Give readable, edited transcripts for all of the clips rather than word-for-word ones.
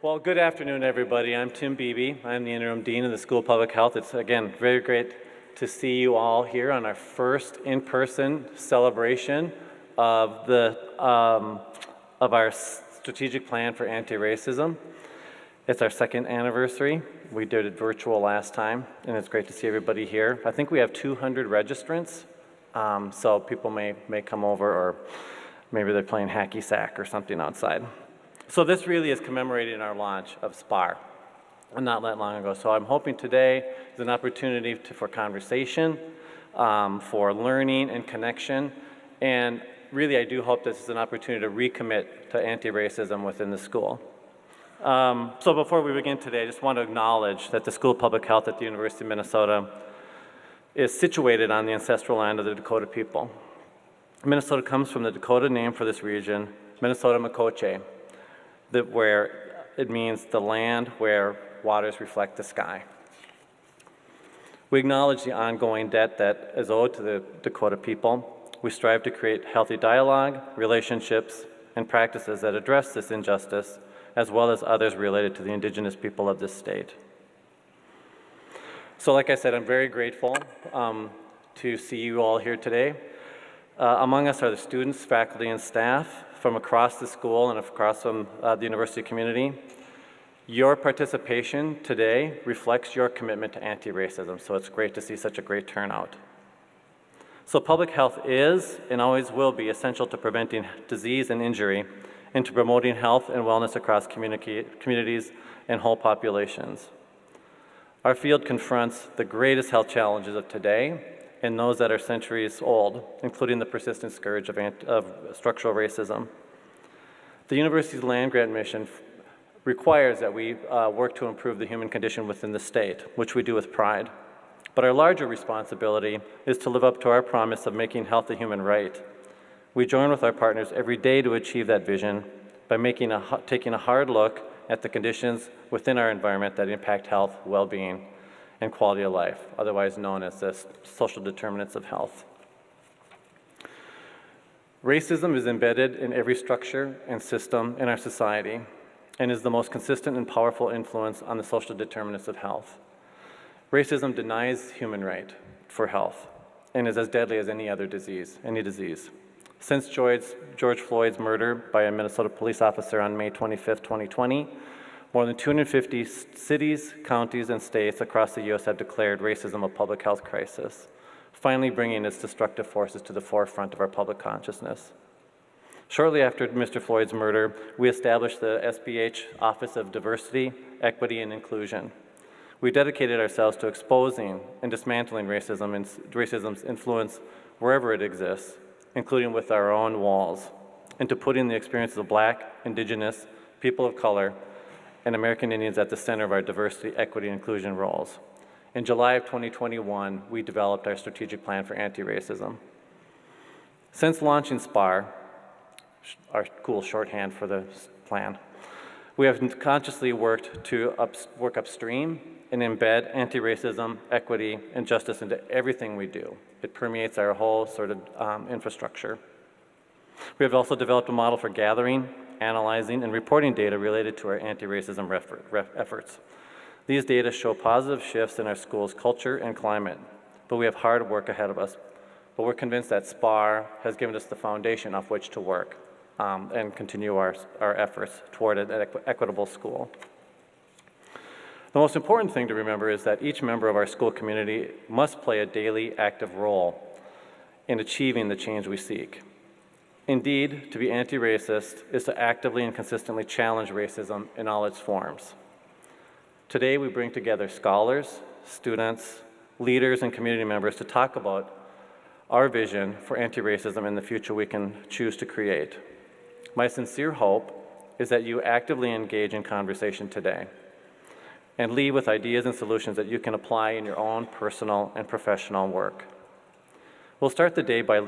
Well, good afternoon, everybody. I'm Tim Beebe. I'm the interim dean of the School of Public Health. It's, again, very great to see you all here on our first in-person celebration of our strategic plan for anti-racism. It's our second anniversary. We did it virtual last time, and it's great to see everybody here. I think we have 200 registrants, so people may come over, or maybe they're playing hacky sack or something outside. So this really is commemorating our launch of SPAR, not that long ago. So I'm hoping today is an opportunity for conversation, for learning and connection, and really I do hope this is an opportunity to recommit to anti-racism within the school. So before we begin today, I just want to acknowledge that the School of Public Health at the University of Minnesota is situated on the ancestral land of the Dakota people. Minnesota comes from the Dakota name for this region, Minnesota Makoche, where it means the land where waters reflect the sky. We acknowledge the ongoing debt that is owed to the Dakota people. We strive to create healthy dialogue, relationships, and practices that address this injustice, as well as others related to the indigenous people of this state. So like I said, I'm very grateful to see you all here today. Among us are the students, faculty, and staff from across the school and across from the university community. Your participation today reflects your commitment to anti-racism, so it's great to see such a great turnout. So public health is and always will be essential to preventing disease and injury and to promoting health and wellness across communities and whole populations. Our field confronts the greatest health challenges of today and those that are centuries old, including the persistent scourge of structural racism. The university's land-grant mission requires that we work to improve the human condition within the state, which we do with pride. But our larger responsibility is to live up to our promise of making health a human right. We join with our partners every day to achieve that vision by taking a hard look at the conditions within our environment that impact health, well-being, and quality of life, otherwise known as the social determinants of health. Racism is embedded in every structure and system in our society and is the most consistent and powerful influence on the social determinants of health. Racism denies human right for health and is as deadly as any disease. Since George Floyd's murder by a Minnesota police officer on May 25, 2020, more than 250 cities, counties, and states across the U.S. have declared racism a public health crisis, finally bringing its destructive forces to the forefront of our public consciousness. Shortly after Mr. Floyd's murder, we established the SBH Office of Diversity, Equity, and Inclusion. We dedicated ourselves to exposing and dismantling racism's influence wherever it exists, including with our own walls, and to putting the experiences of Black, Indigenous, people of color, and American Indians at the center of our diversity, equity, and inclusion roles. In July of 2021, we developed our strategic plan for anti-racism. Since launching SPAR, our cool shorthand for the plan, we have consciously worked to work upstream and embed anti-racism, equity, and justice into everything we do. It permeates our whole sort of infrastructure. We have also developed a model for gathering, analyzing, and reporting data related to our anti-racism efforts. These data show positive shifts in our school's culture and climate, but we have hard work ahead of us. But we're convinced that SPAR has given us the foundation off which to work and continue our efforts toward an equitable school. The most important thing to remember is that each member of our school community must play a daily active role in achieving the change we seek. Indeed, to be anti-racist is to actively and consistently challenge racism in all its forms. Today, we bring together scholars, students, leaders, and community members to talk about our vision for anti-racism and the future we can choose to create. My sincere hope is that you actively engage in conversation today and leave with ideas and solutions that you can apply in your own personal and professional work. We'll start the day by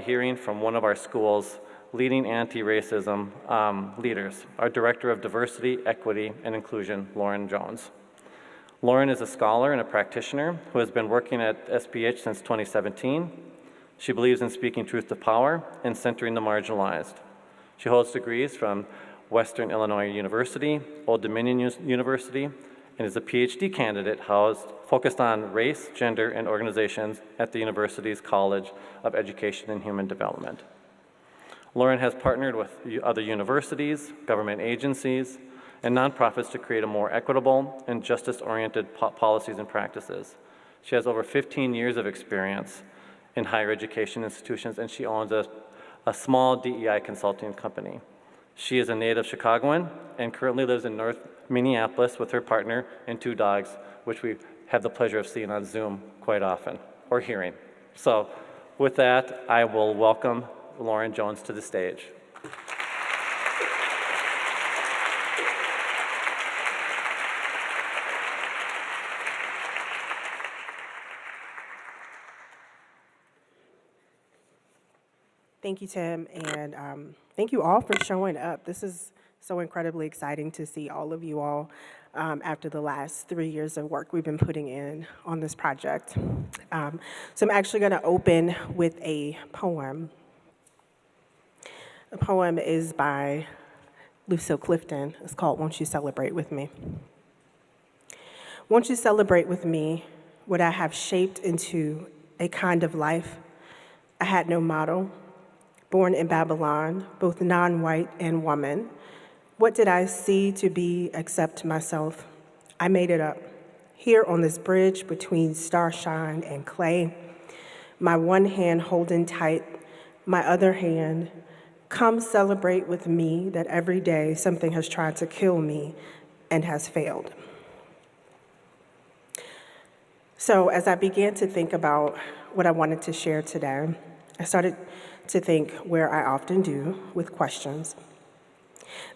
hearing from one of our school's leading anti-racism leaders, our Director of Diversity, Equity, and Inclusion, Lauren Jones. Lauren is a scholar and a practitioner who has been working at SPH since 2017. She believes in speaking truth to power and centering the marginalized. She holds degrees from Western Illinois University, Old Dominion University, and is a PhD candidate focused on race, gender, and organizations at the university's College of Education and Human Development. Lauren has partnered with other universities, government agencies, and nonprofits to create a more equitable and justice-oriented policies and practices. She has over 15 years of experience in higher education institutions, and she owns a small DEI consulting company. She is a native Chicagoan and currently lives in North Minneapolis with her partner and 2 dogs, which we have the pleasure of seeing on Zoom quite often, or hearing. So with that, I will welcome Lauren Jones to the stage. Thank you, Tim, and thank you all for showing up. This is so incredibly exciting to see all of you all after the last 3 years of work we've been putting in on this project. So I'm actually going to open with a poem. The poem is by Lucille Clifton. It's called "Won't You Celebrate With Me?" Won't you celebrate with me what I have shaped into a kind of life I had no model, born in Babylon, both non-white and woman. What did I see to be except myself? I made it up, here on this bridge between starshine and clay, my one hand holding tight, my other hand. Come celebrate with me that every day something has tried to kill me and has failed. So as I began to think about what I wanted to share today, I started to think where I often do with questions.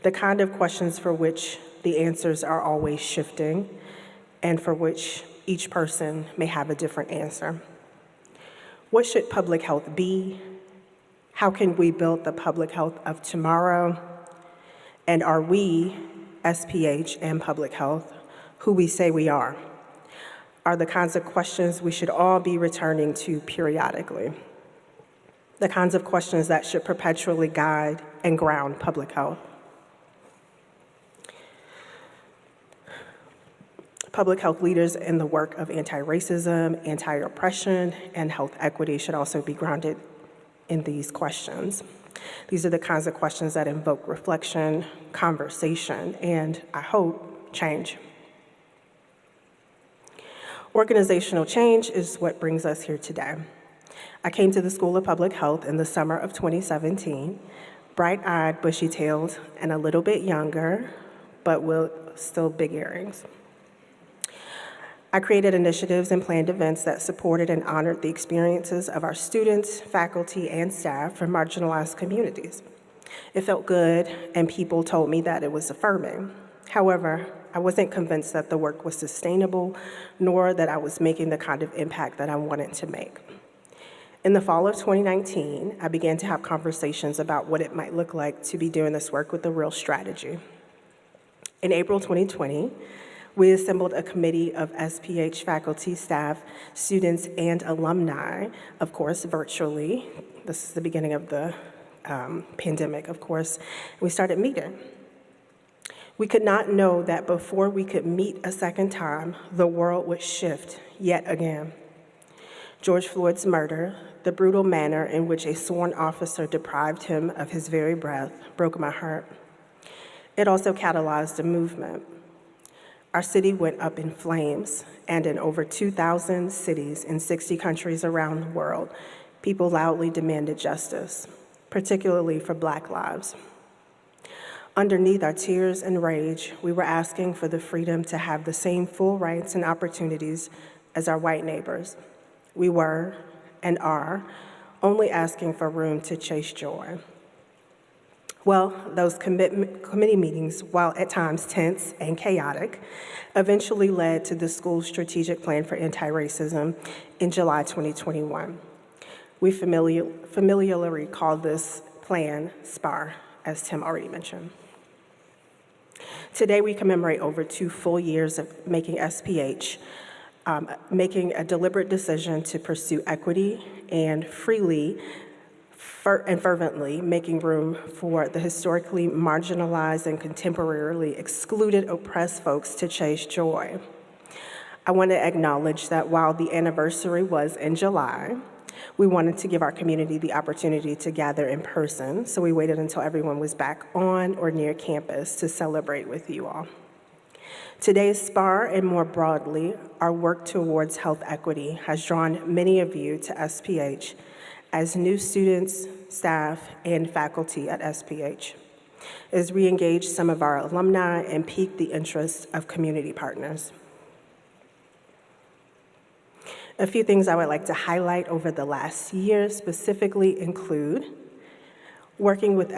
The kind of questions for which the answers are always shifting and for which each person may have a different answer. What should public health be? How can we build the public health of tomorrow? And are we, SPH and public health, who we say we are? Are the kinds of questions we should all be returning to periodically. The kinds of questions that should perpetually guide and ground public health. Public health leaders in the work of anti-racism, anti-oppression, and health equity should also be grounded in these questions. These are the kinds of questions that invoke reflection, conversation, and, I hope, change. Organizational change is what brings us here today. I came to the School of Public Health in the summer of 2017, bright-eyed, bushy-tailed, and a little bit younger, but with still big earrings. I created initiatives and planned events that supported and honored the experiences of our students, faculty, and staff from marginalized communities. It felt good, and people told me that it was affirming. However, I wasn't convinced that the work was sustainable, nor that I was making the kind of impact that I wanted to make. In the fall of 2019, I began to have conversations about what it might look like to be doing this work with a real strategy. In April 2020, we assembled a committee of SPH faculty, staff, students, and alumni, of course, virtually. This is the beginning of the pandemic, of course. We started meeting. We could not know that before we could meet a second time, the world would shift yet again. George Floyd's murder, the brutal manner in which a sworn officer deprived him of his very breath, broke my heart. It also catalyzed a movement. Our city went up in flames, and in over 2,000 cities in 60 countries around the world, people loudly demanded justice, particularly for Black lives. Underneath our tears and rage, we were asking for the freedom to have the same full rights and opportunities as our white neighbors. We were, and are, only asking for room to chase joy. Well, those committee meetings, while at times tense and chaotic, eventually led to the school's strategic plan for anti-racism in July 2021. We familiarly call this plan SPAR, as Tim already mentioned. Today, we commemorate over 2 full years of making SPH, making a deliberate decision to pursue equity and freely and fervently making room for the historically marginalized and contemporarily excluded oppressed folks to chase joy. I want to acknowledge that while the anniversary was in July, we wanted to give our community the opportunity to gather in person, so we waited until everyone was back on or near campus to celebrate with you all. Today's SPAR, and more broadly, our work towards health equity, has drawn many of you to SPH as new students, staff, and faculty at SPH, as we engage some of our alumni and pique the interest of community partners. A few things I would like to highlight over the last year specifically include working with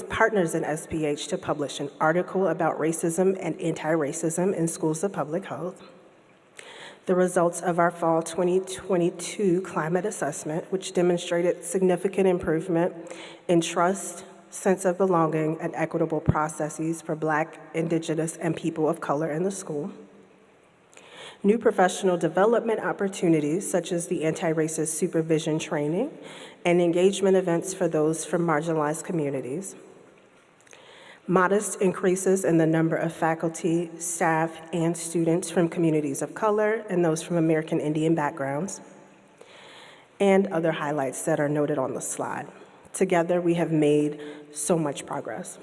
partners in SPH to publish an article about racism and anti-racism in schools of public health, the results of our fall 2022 climate assessment, which demonstrated significant improvement in trust, sense of belonging, and equitable processes for Black, Indigenous, and people of color in the school. New professional development opportunities, such as the anti-racist supervision training and engagement events for those from marginalized communities. Modest increases in the number of faculty, staff, and students from communities of color and those from American Indian backgrounds, and other highlights that are noted on the slide. Together, we have made so much progress.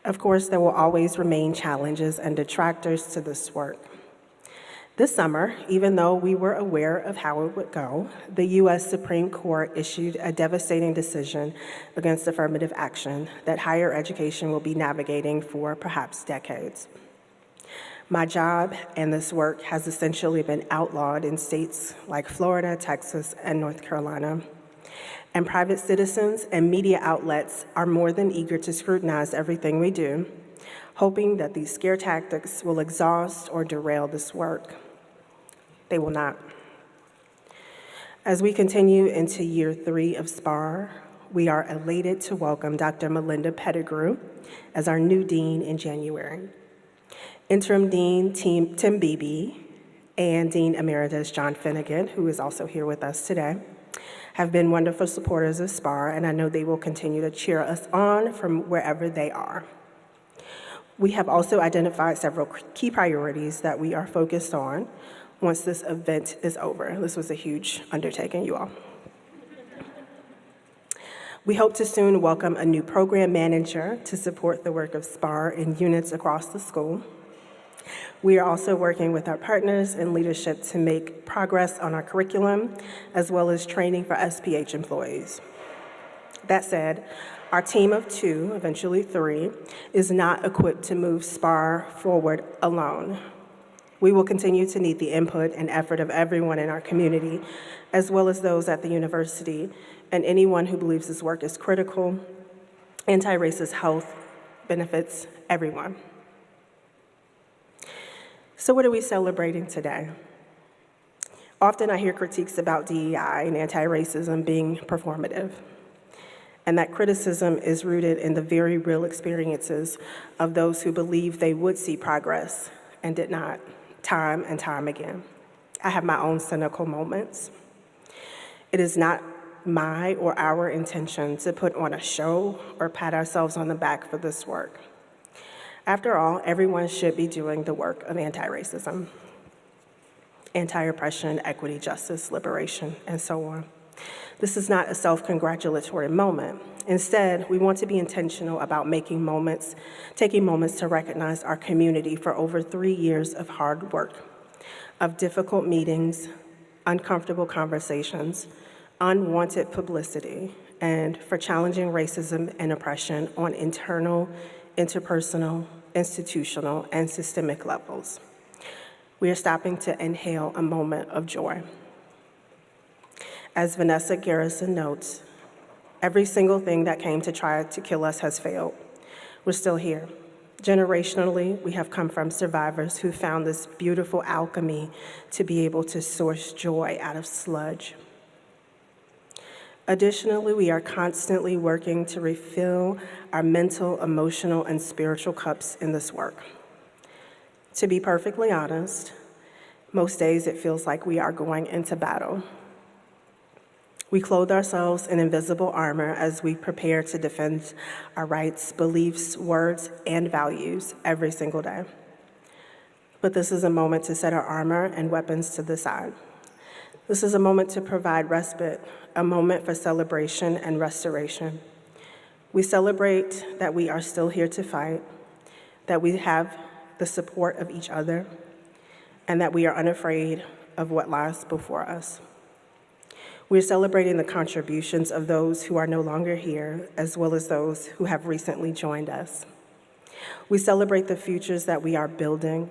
Of course, there will always remain challenges and detractors to this work. This summer, even though we were aware of how it would go, the U.S. Supreme Court issued a devastating decision against affirmative action that higher education will be navigating for perhaps decades. My job and this work has essentially been outlawed in states like Florida, Texas, and North Carolina. And private citizens and media outlets are more than eager to scrutinize everything we do, hoping that these scare tactics will exhaust or derail this work. They will not. As we continue into year 3 of SPAR, we are elated to welcome Dr. Melinda Pettigrew as our new dean in January. Interim Dean Tim Beebe and Dean Emeritus John Finnegan, who is also here with us today, have been wonderful supporters of SPAR, and I know they will continue to cheer us on from wherever they are. We have also identified several key priorities that we are focused on once this event is over. This was a huge undertaking, you all. We hope to soon welcome a new program manager to support the work of SPAR in units across the school. We are also working with our partners and leadership to make progress on our curriculum, as well as training for SPH employees. That said, our team of 2, eventually 3, is not equipped to move SPAR forward alone. We will continue to need the input and effort of everyone in our community, as well as those at the university, and anyone who believes this work is critical. Anti-racist health benefits everyone. So what are we celebrating today? Often I hear critiques about DEI and anti-racism being performative, and that criticism is rooted in the very real experiences of those who believe they would see progress and did not, time and time again. I have my own cynical moments. It is not my or our intention to put on a show or pat ourselves on the back for this work. After all, everyone should be doing the work of anti-racism, anti-oppression, equity, justice, liberation, and so on. This is not a self-congratulatory moment. Instead, we want to be intentional about taking moments to recognize our community for over 3 years of hard work, of difficult meetings, uncomfortable conversations, unwanted publicity, and for challenging racism and oppression on internal, interpersonal, institutional, and systemic levels. We are stopping to inhale a moment of joy. As Vanessa Garrison notes, every single thing that came to try to kill us has failed. We're still here. Generationally, we have come from survivors who found this beautiful alchemy to be able to source joy out of sludge. Additionally, we are constantly working to refill our mental, emotional, and spiritual cups in this work. To be perfectly honest, most days it feels like we are going into battle. We clothe ourselves in invisible armor as we prepare to defend our rights, beliefs, words, and values every single day. But this is a moment to set our armor and weapons to the side. This is a moment to provide respite, a moment for celebration and restoration. We celebrate that we are still here to fight, that we have the support of each other, and that we are unafraid of what lies before us. We're celebrating the contributions of those who are no longer here, as well as those who have recently joined us. We celebrate the futures that we are building.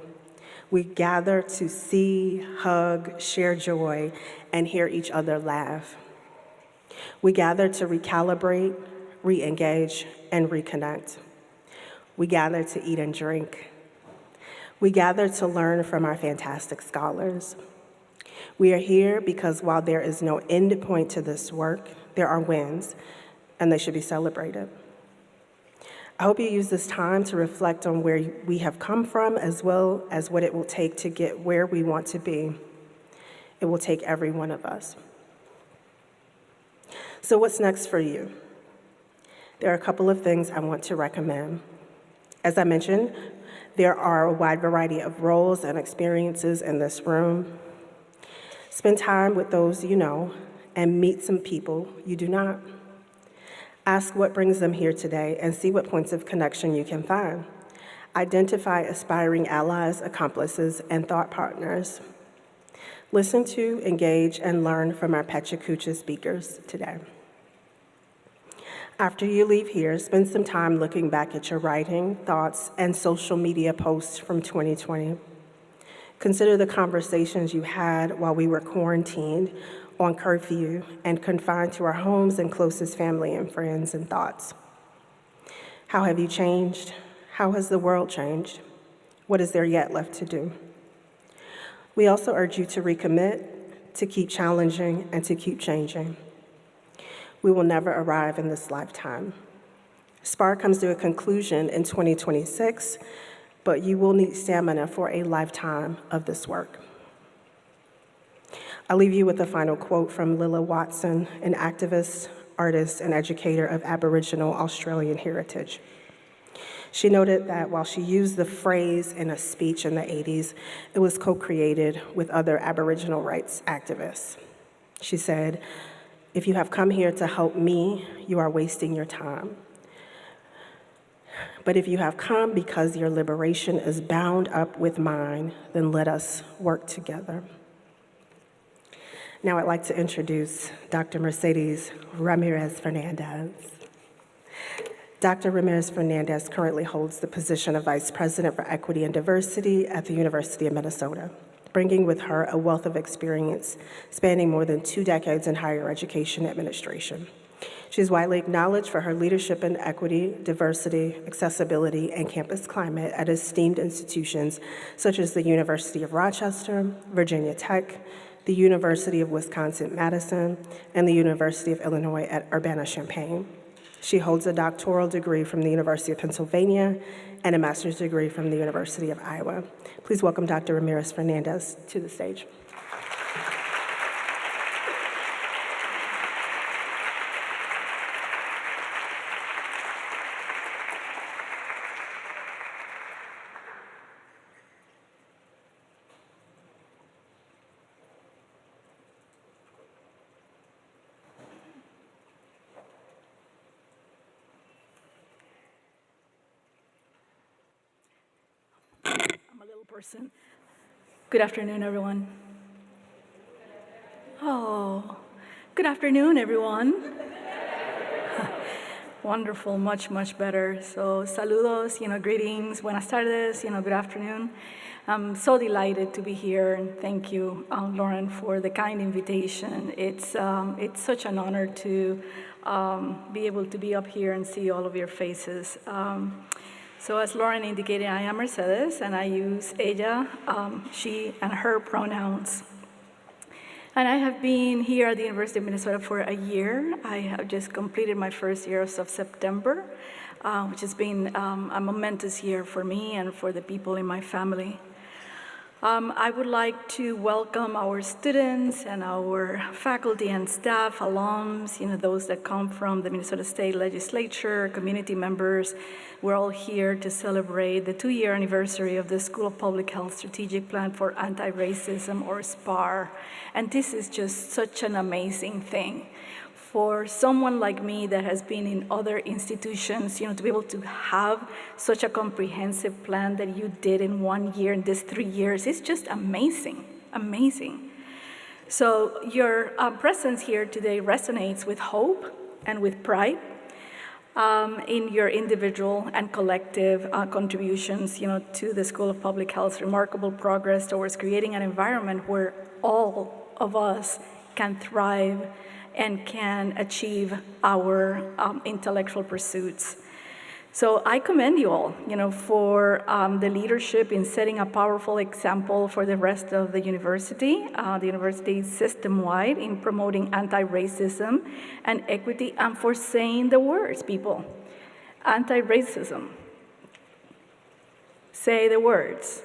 We gather to see, hug, share joy, and hear each other laugh. We gather to recalibrate, re-engage, and reconnect. We gather to eat and drink. We gather to learn from our fantastic scholars. We are here because while there is no end point to this work, there are wins, and they should be celebrated. I hope you use this time to reflect on where we have come from, as well as what it will take to get where we want to be. It will take every one of us. So what's next for you? There are a couple of things I want to recommend. As I mentioned, there are a wide variety of roles and experiences in this room. Spend time with those you know and meet some people you do not. Ask what brings them here today and see what points of connection you can find. Identify aspiring allies, accomplices, and thought partners. Listen to, engage, and learn from our Pecha Kucha speakers today. After you leave here, spend some time looking back at your writing, thoughts, and social media posts from 2020. Consider the conversations you had while we were quarantined, on curfew, and confined to our homes and closest family and friends and thoughts. How have you changed? How has the world changed? What is there yet left to do? We also urge you to recommit, to keep challenging, and to keep changing. We will never arrive in this lifetime. SPAR comes to a conclusion in 2026, but you will need stamina for a lifetime of this work. I'll leave you with a final quote from Lilla Watson, an activist, artist, and educator of Aboriginal Australian heritage. She noted that while she used the phrase in a speech in the 80s, it was co-created with other Aboriginal rights activists. She said, "If you have come here to help me, you are wasting your time. But if you have come because your liberation is bound up with mine, then let us work together." Now I'd like to introduce Dr. Mercedes Ramirez-Fernandez. Dr. Ramirez-Fernandez currently holds the position of Vice President for Equity and Diversity at the University of Minnesota, bringing with her a wealth of experience spanning more than 2 decades in higher education administration. She is widely acknowledged for her leadership in equity, diversity, accessibility, and campus climate at esteemed institutions such as the University of Rochester, Virginia Tech, the University of Wisconsin-Madison, and the University of Illinois at Urbana-Champaign. She holds a doctoral degree from the University of Pennsylvania and a master's degree from the University of Iowa. Please welcome Dr. Ramirez-Fernandez to the stage. Person. Good afternoon, everyone. Oh, good afternoon, everyone. Wonderful, much, much better. So, saludos, greetings, buenas tardes, good afternoon. I'm so delighted to be here, and thank you, Lauren, for the kind invitation. It's such an honor to be able to be up here and see all of your faces. So as Lauren indicated, I am Mercedes, and I use ella, she, and her pronouns. And I have been here at the University of Minnesota for a year. I have just completed my first year as of September, which has been a momentous year for me and for the people in my family. I would like to welcome our students and our faculty and staff, alums, those that come from the Minnesota State Legislature, community members. We're all here to celebrate the 2-year anniversary of the School of Public Health Strategic Plan for Antiracism, or SPAR. And this is just such an amazing thing. For someone like me that has been in other institutions, to be able to have such a comprehensive plan that you did in 1 year, in these 3 years, it's just amazing, amazing. So your presence here today resonates with hope and with pride in your individual and collective contributions, to the School of Public Health's remarkable progress towards creating an environment where all of us can thrive and can achieve our intellectual pursuits. So I commend you all, for the leadership in setting a powerful example for the rest of the university. The university is system-wide in promoting anti-racism and equity, and for saying the words, people. Anti-racism. Say the words.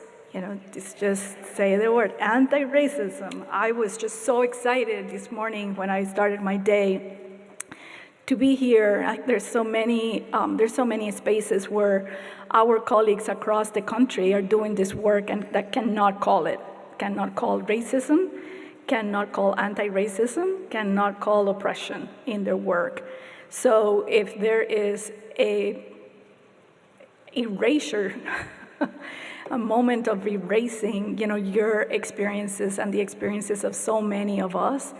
Just say the word, anti-racism. I was just so excited this morning when I started my day to be here. There's so many spaces where our colleagues across the country are doing this work and that cannot call racism, cannot call anti-racism, cannot call oppression in their work. So if there is a erasure, a moment of erasing, your experiences and the experiences of so many of us,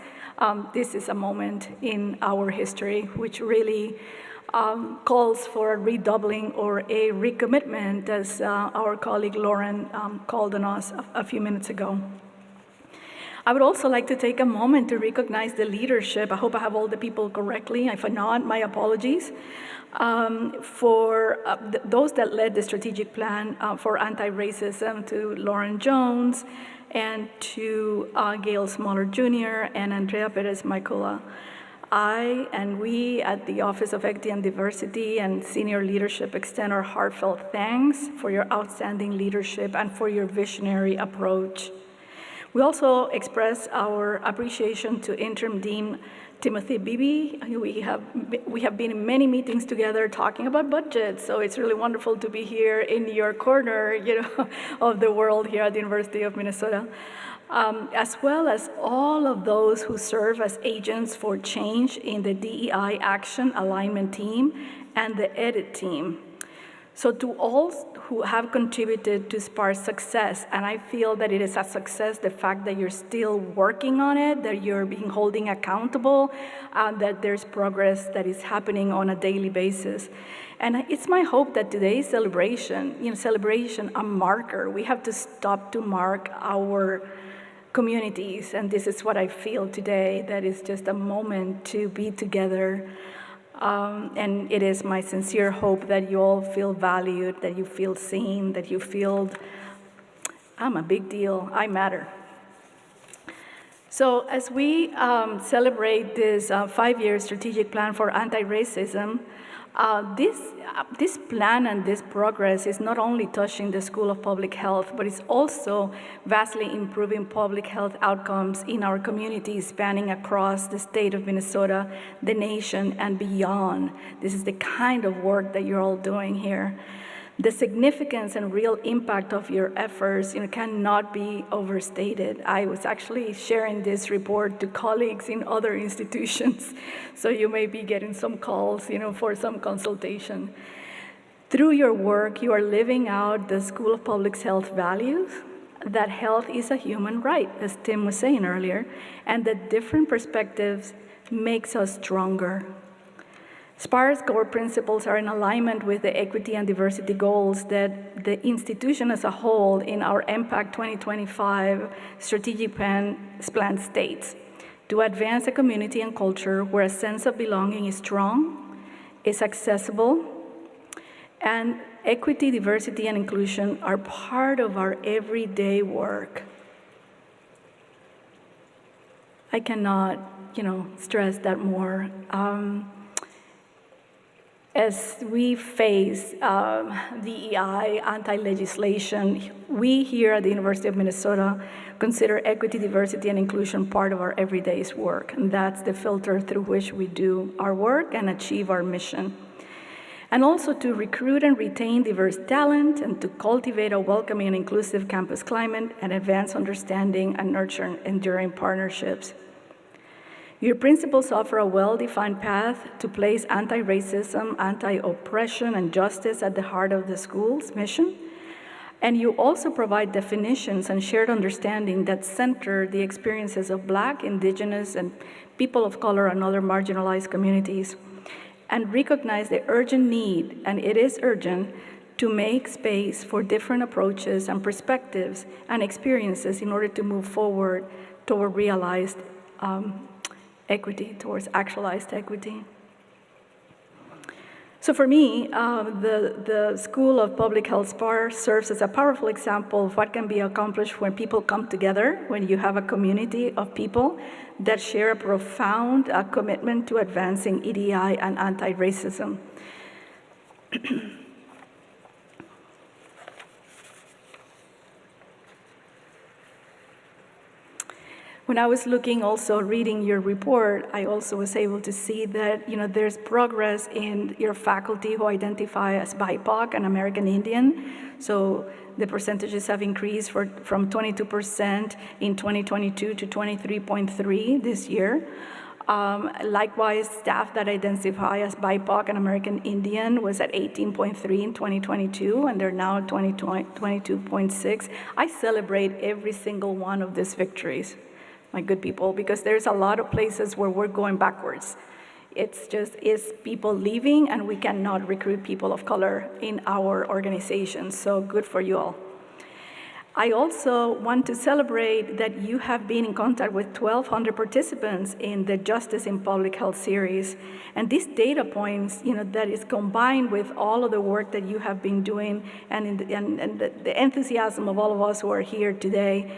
this is a moment in our history which really calls for a redoubling or a recommitment, as our colleague Lauren called on us a few minutes ago. I would also like to take a moment to recognize the leadership. I hope I have all the people correctly. If not, my apologies. For those that led the strategic plan for anti-racism, to Lauren Jones and to Gail Smaller Jr. and Andrea Perez-Maicula. I and we at the Office of Equity and Diversity and senior leadership extend our heartfelt thanks for your outstanding leadership and for your visionary approach. We also express our appreciation to Interim Dean Timothy Beebe. We have been in many meetings together talking about budgets, so it's really wonderful to be here in your corner, of the world here at the University of Minnesota, as well as all of those who serve as agents for change in the DEI Action Alignment Team and the EDIT team. So to all who have contributed to SPAR's success, and I feel that it is a success, the fact that you're still working on it, that you're being holding accountable, that there's progress that is happening on a daily basis. And it's my hope that today's celebration, a marker, we have to stop to mark our communities, and this is what I feel today, that is just a moment to be together. And it is my sincere hope that you all feel valued, that you feel seen, that you feel, I'm a big deal, I matter. So as we celebrate this 5-year strategic plan for anti-racism, this plan and this progress is not only touching the School of Public Health, but it's also vastly improving public health outcomes in our communities, spanning across the state of Minnesota, the nation, and beyond. This is the kind of work that you're all doing here. The significance and real impact of your efforts cannot be overstated. I was actually sharing this report to colleagues in other institutions, so you may be getting some calls for some consultation. Through your work, you are living out the School of Public Health values, that health is a human right, as Tim was saying earlier, and that different perspectives makes us stronger. SPAR's core principles are in alignment with the equity and diversity goals that the institution as a whole in our MPACT 2025 strategic plan states, to advance a community and culture where a sense of belonging is strong, is accessible, and equity, diversity, and inclusion are part of our everyday work. I cannot, stress that more. As we face DEI anti-legislation, we here at the University of Minnesota consider equity, diversity, and inclusion part of our everyday work. And that's the filter through which we do our work and achieve our mission. And also to recruit and retain diverse talent and to cultivate a welcoming and inclusive campus climate and advance understanding and nurture enduring partnerships. Your principles offer a well-defined path to place anti-racism, anti-oppression, and justice at the heart of the school's mission. And you also provide definitions and shared understanding that center the experiences of Black, Indigenous, and people of color and other marginalized communities, and recognize the urgent need, and it is urgent, to make space for different approaches and perspectives and experiences in order to move forward toward realized equity, towards actualized equity. So for me, the School of Public Health SPAR serves as a powerful example of what can be accomplished when people come together, when you have a community of people that share a profound commitment to advancing EDI and anti-racism. When I was reading your report, I also was able to see that there's progress in your faculty who identify as BIPOC and American Indian. So the percentages have increased from 22% in 2022 to 23.3% this year. Likewise, staff that identify as BIPOC and American Indian was at 18.3% in 2022, and they're now at 22.6%. I celebrate every single one of these victories, my good people, because there's a lot of places where we're going backwards. It's people leaving, and we cannot recruit people of color in our organizations, so good for you all. I also want to celebrate that you have been in contact with 1,200 participants in the Justice in Public Health series, and these data points, that is combined with all of the work that you have been doing and the enthusiasm of all of us who are here today,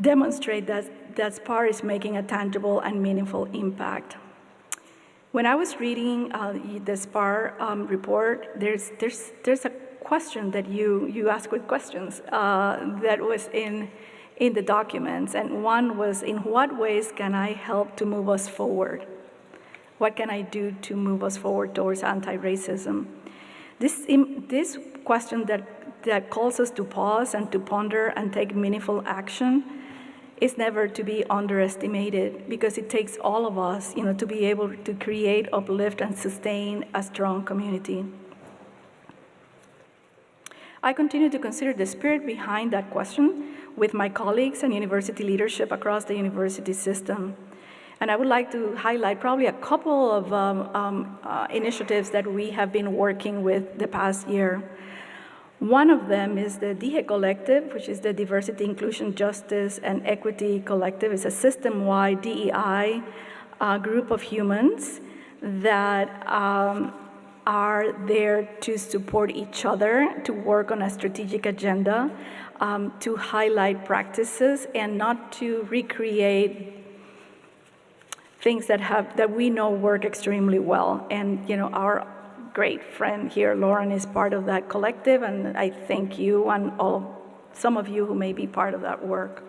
demonstrate that SPAR is making a tangible and meaningful impact. When I was reading the SPAR report, there's a question that you asked with questions that was in the documents, and one was, in what ways can I help to move us forward? What can I do to move us forward towards anti-racism? This question that calls us to pause and to ponder and take meaningful action is never to be underestimated, because it takes all of us, to be able to create, uplift, and sustain a strong community. I continue to consider the spirit behind that question with my colleagues and university leadership across the university system. And I would like to highlight probably a couple of initiatives that we have been working with the past year. One of them is the DIHE Collective, which is the Diversity, Inclusion, Justice, and Equity Collective. It's a system-wide DEI group of humans that are there to support each other, to work on a strategic agenda, to highlight practices, and not to recreate things that we know work extremely well. And our great friend here, Lauren, is part of that collective, and I thank you and some of you who may be part of that work.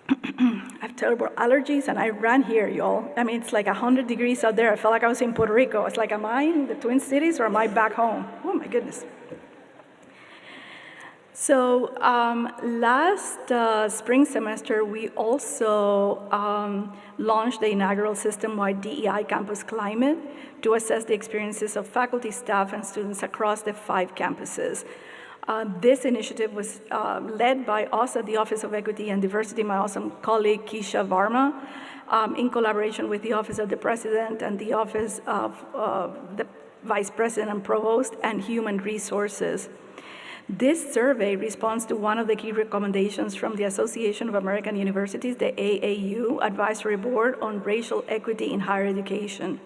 I have terrible allergies, and I ran here, y'all. I mean, it's like 100 degrees out there. I felt like I was in Puerto Rico. It's like, am I in the Twin Cities or am I back home? Oh, my goodness. So last spring semester, we also launched the inaugural system-wide DEI campus climate to assess the experiences of faculty, staff, and students across the 5 campuses. This initiative was led by us at the Office of Equity and Diversity, my awesome colleague, Keisha Varma, in collaboration with the Office of the President and the Office of the Vice President and Provost and Human Resources. This survey responds to one of the key recommendations from the Association of American Universities, the AAU Advisory Board on Racial Equity in Higher Education.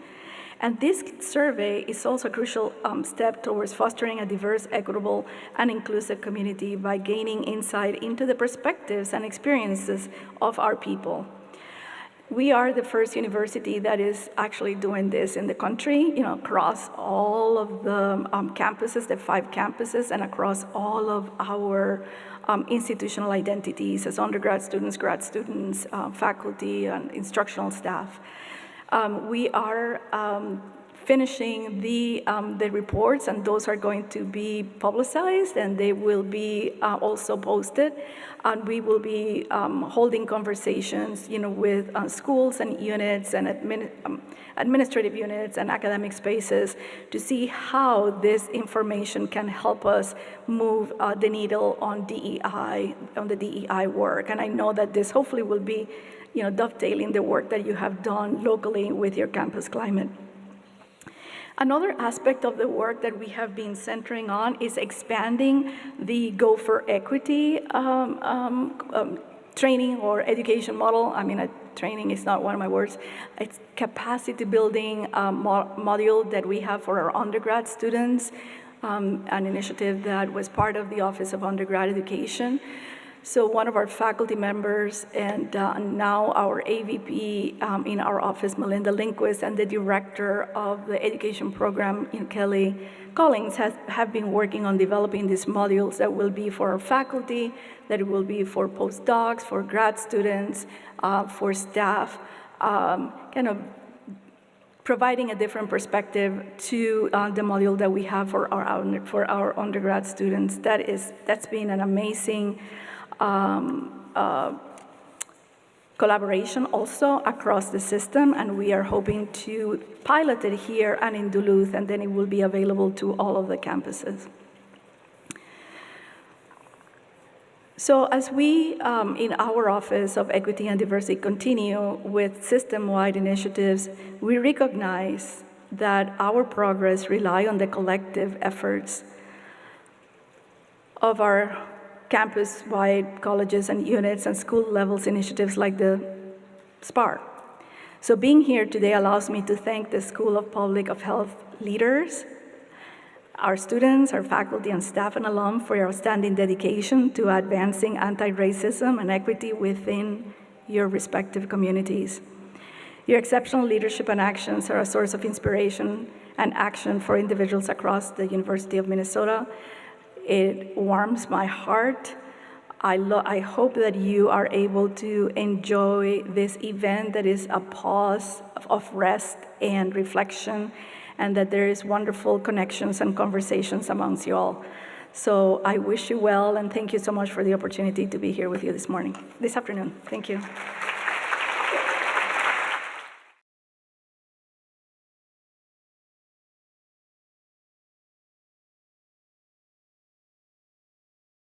And this survey is also a crucial step towards fostering a diverse, equitable, and inclusive community by gaining insight into the perspectives and experiences of our people. We are the first university that is actually doing this in the country, across all of the campuses, the 5 campuses, and across all of our institutional identities as undergrad students, grad students, faculty, and instructional staff. We are finishing the reports, and those are going to be publicized, and they will be also posted. And we will be holding conversations, with schools and units and administrative units and academic spaces to see how this information can help us move the needle on DEI, on the DEI work. And I know that this hopefully will be, dovetailing the work that you have done locally with your campus climate. Another aspect of the work that we have been centering on is expanding the Go for Equity training or education model. Training is not one of my words. It's capacity building module that we have for our undergrad students, an initiative that was part of the Office of Undergrad Education. So one of our faculty members and now our AVP in our office, Melinda Lindquist, and the director of the education program, Kelly Collins, have been working on developing these modules that will be for our faculty, that will be for postdocs, for grad students, for staff, kind of providing a different perspective to the module that we have for our undergrad students. That's been an amazing collaboration also across the system, and we are hoping to pilot it here and in Duluth, and then it will be available to all of the campuses. So as we, in our Office of Equity and Diversity, continue with system-wide initiatives, we recognize that our progress relies on the collective efforts of our campus-wide colleges and units and school levels initiatives like the SPAR. So being here today allows me to thank the School of Public Health leaders, our students, our faculty and staff and alum for your outstanding dedication to advancing anti-racism and equity within your respective communities. Your exceptional leadership and actions are a source of inspiration and action for individuals across the University of Minnesota. It warms my heart. I hope that you are able to enjoy this event that is a pause of rest and reflection, and that there is wonderful connections and conversations amongst you all. So I wish you well, and thank you so much for the opportunity to be here with you this afternoon. Thank you.